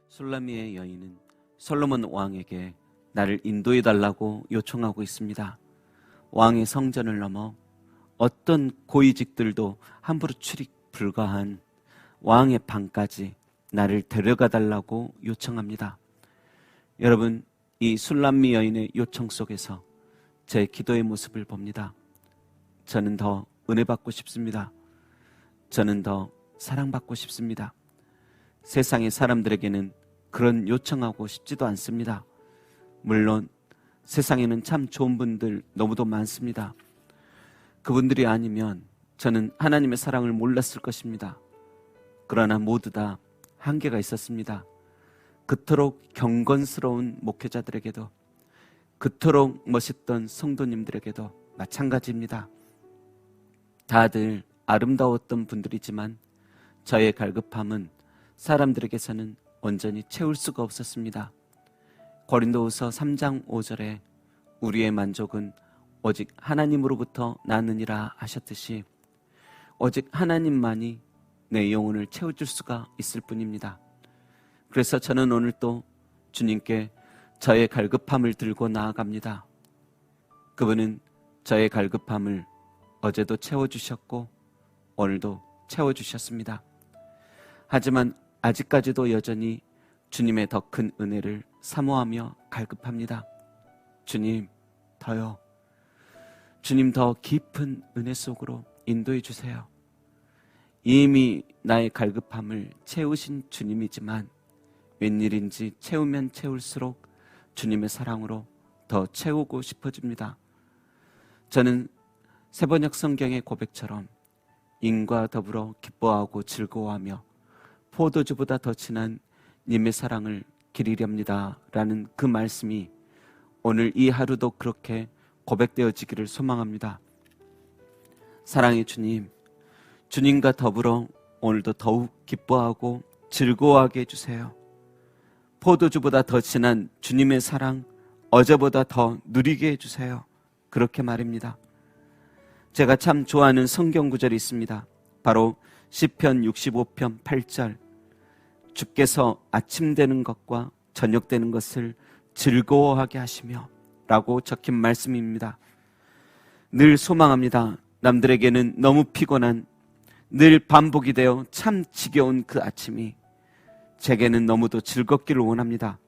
술람미의 여인은 솔로몬 왕에게 나를 인도해달라고 요청하고 있습니다. 왕의 성전을 넘어 어떤 고위직들도 함부로 출입 불가한 왕의 방까지 나를 데려가달라고 요청합니다. 여러분, 이 술람미 여인의 요청 속에서 제 기도의 모습을 봅니다. 저는 더 은혜 받고 싶습니다. 저는 더 사랑받고 싶습니다. 세상의 사람들에게는 그런 요청하고 싶지도 않습니다. 물론 세상에는 참 좋은 분들 너무도 많습니다. 그분들이 아니면 저는 하나님의 사랑을 몰랐을 것입니다. 그러나 모두 다 한계가 있었습니다. 그토록 경건스러운 목회자들에게도, 그토록 멋있던 성도님들에게도 마찬가지입니다. 다들 아름다웠던 분들이지만 저의 갈급함은 사람들에게서는 온전히 채울 수가 없었습니다. 고린도후서 3장 5절에 우리의 만족은 오직 하나님으로부터 나느니라 하셨듯이 오직 하나님만이 내 영혼을 채워줄 수가 있을 뿐입니다. 그래서 저는 오늘 또 주님께 저의 갈급함을 들고 나아갑니다. 그분은 저의 갈급함을 어제도 채워주셨고 오늘도 채워주셨습니다. 하지만 아직까지도 여전히 주님의 더 큰 은혜를 사모하며 갈급합니다. 주님, 더요. 주님, 더 깊은 은혜 속으로 인도해 주세요. 이미 나의 갈급함을 채우신 주님이지만 웬일인지 채우면 채울수록 주님의 사랑으로 더 채우고 싶어집니다. 저는 세번역 성경의 고백처럼 인과 더불어 기뻐하고 즐거워하며 포도주보다 더 진한 님의 사랑을 기리렵니다 라는 그 말씀이 오늘 이 하루도 그렇게 고백되어지기를 소망합니다. 사랑의 주님, 주님과 더불어 오늘도 더욱 기뻐하고 즐거워하게 해주세요. 포도주보다 더 진한 주님의 사랑 어제보다 더 누리게 해주세요. 그렇게 말입니다. 제가 참 좋아하는 성경 구절이 있습니다. 바로 시편 65편 8절, 주께서 아침 되는 것과 저녁 되는 것을 즐거워하게 하시며 라고 적힌 말씀입니다. 늘 소망합니다. 남들에게는 너무 피곤한, 늘 반복이 되어 참 지겨운 그 아침이 제게는 너무도 즐겁기를 원합니다.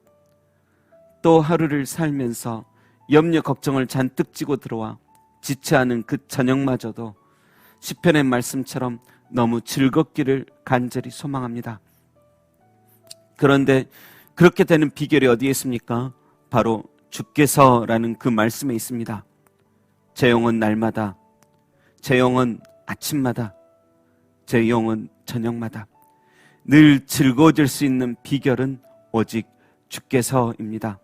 또 하루를 살면서 염려 걱정을 잔뜩 지고 들어와 지체하는 그 저녁마저도 시편의 말씀처럼 너무 즐겁기를 간절히 소망합니다. 그런데 그렇게 되는 비결이 어디에 있습니까? 바로 주께서라는 그 말씀에 있습니다. 제 영혼 날마다, 제 영혼 아침마다, 제 영혼 저녁마다 늘 즐거워질 수 있는 비결은 오직 주께서입니다.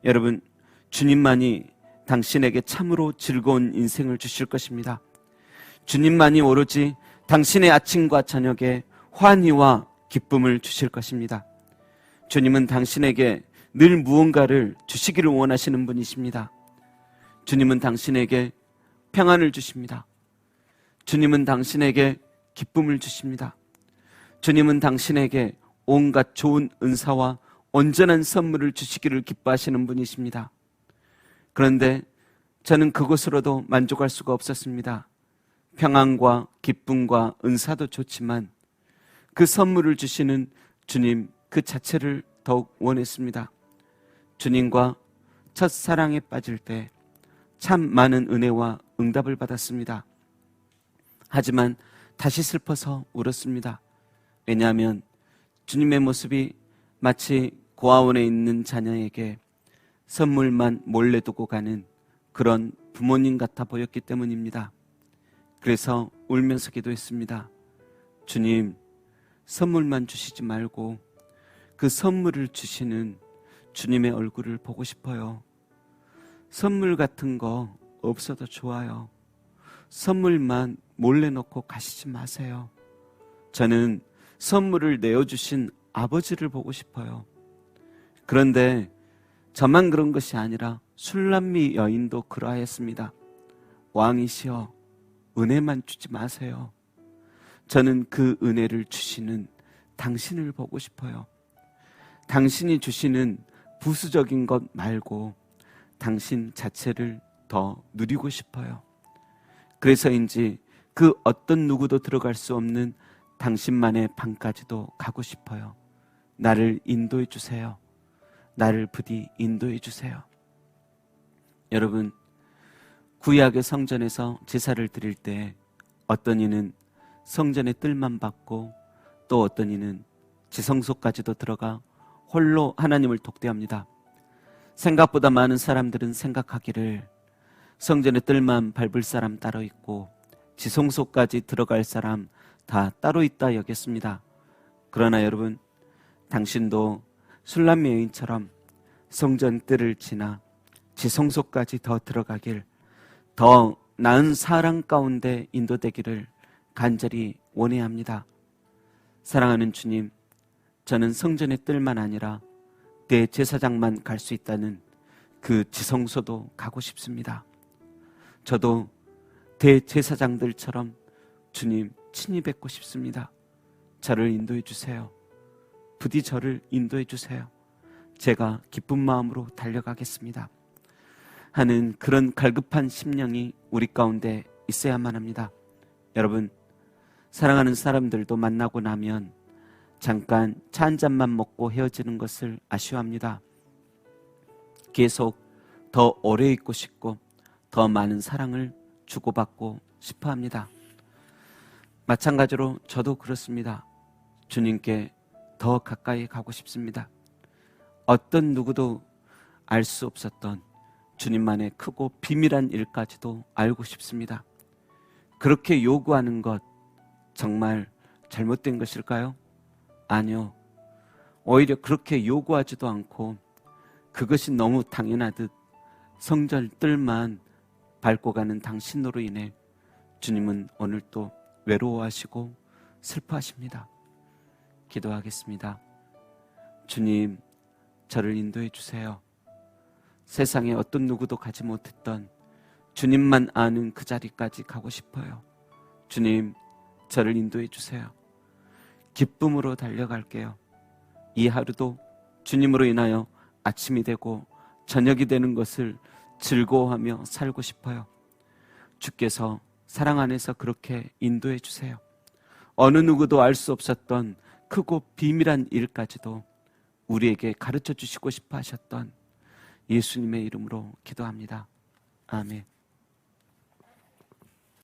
여러분, 주님만이 당신에게 참으로 즐거운 인생을 주실 것입니다. 주님만이 오로지 당신의 아침과 저녁에 환희와 기쁨을 주실 것입니다. 주님은 당신에게 늘 무언가를 주시기를 원하시는 분이십니다. 주님은 당신에게 평안을 주십니다. 주님은 당신에게 기쁨을 주십니다. 주님은 당신에게 온갖 좋은 은사와 온전한 선물을 주시기를 기뻐하시는 분이십니다. 그런데 저는 그것으로도 만족할 수가 없었습니다. 평안과 기쁨과 은사도 좋지만 그 선물을 주시는 주님 그 자체를 더욱 원했습니다. 주님과 첫사랑에 빠질 때 참 많은 은혜와 응답을 받았습니다. 하지만 다시 슬퍼서 울었습니다. 왜냐하면 주님의 모습이 마치 고아원에 있는 자녀에게 선물만 몰래 두고 가는 그런 부모님 같아 보였기 때문입니다. 그래서 울면서 기도했습니다. 주님, 선물만 주시지 말고 그 선물을 주시는 주님의 얼굴을 보고 싶어요. 선물 같은 거 없어도 좋아요. 선물만 몰래 놓고 가시지 마세요. 저는 선물을 내어주신 아버지를 보고 싶어요. 그런데 저만 그런 것이 아니라 술람미 여인도 그러하였습니다. 왕이시여, 은혜만 주지 마세요. 저는 그 은혜를 주시는 당신을 보고 싶어요. 당신이 주시는 부수적인 것 말고 당신 자체를 더 누리고 싶어요. 그래서인지 그 어떤 누구도 들어갈 수 없는 당신만의 방까지도 가고 싶어요. 나를 인도해 주세요. 나를 부디 인도해 주세요. 여러분, 구약의 성전에서 제사를 드릴 때 어떤 이는 성전의 뜰만 받고 또 어떤 이는 지성소까지도 들어가 홀로 하나님을 독대합니다. 생각보다 많은 사람들은 생각하기를 성전의 뜰만 밟을 사람 따로 있고 지성소까지 들어갈 사람 다 따로 있다 여겼습니다. 그러나 여러분, 당신도 술람미 여인처럼 성전 뜰을 지나 지성소까지 더 들어가길, 더 나은 사랑 가운데 인도되기를 간절히 원해야 합니다. 사랑하는 주님, 저는 성전의 뜰만 아니라 대제사장만 갈 수 있다는 그 지성소도 가고 싶습니다. 저도 대제사장들처럼 주님 친히 뵙고 싶습니다. 저를 인도해 주세요. 부디 저를 인도해 주세요. 제가 기쁜 마음으로 달려가겠습니다 하는 그런 갈급한 심령이 우리 가운데 있어야만 합니다. 여러분, 사랑하는 사람들도 만나고 나면 잠깐 차 한 잔만 먹고 헤어지는 것을 아쉬워합니다. 계속 더 오래 있고 싶고 더 많은 사랑을 주고받고 싶어 합니다. 마찬가지로 저도 그렇습니다. 주님께 더 가까이 가고 싶습니다. 어떤 누구도 알 수 없었던 주님만의 크고 비밀한 일까지도 알고 싶습니다. 그렇게 요구하는 것 정말 잘못된 것일까요? 아니요. 오히려 그렇게 요구하지도 않고 그것이 너무 당연하듯 성전 뜰만 밟고 가는 당신으로 인해 주님은 오늘 또 외로워하시고 슬퍼하십니다. 기도하겠습니다. 주님, 저를 인도해 주세요. 세상에 어떤 누구도 가지 못했던 주님만 아는 그 자리까지 가고 싶어요. 주님, 저를 인도해 주세요. 기쁨으로 달려갈게요. 이 하루도 주님으로 인하여 아침이 되고 저녁이 되는 것을 즐거워하며 살고 싶어요. 주께서 사랑 안에서 그렇게 인도해 주세요. 어느 누구도 알 수 없었던 크고 비밀한 일까지도 우리에게 가르쳐 주시고 싶어 하셨던 예수님의 이름으로 기도합니다. 아멘.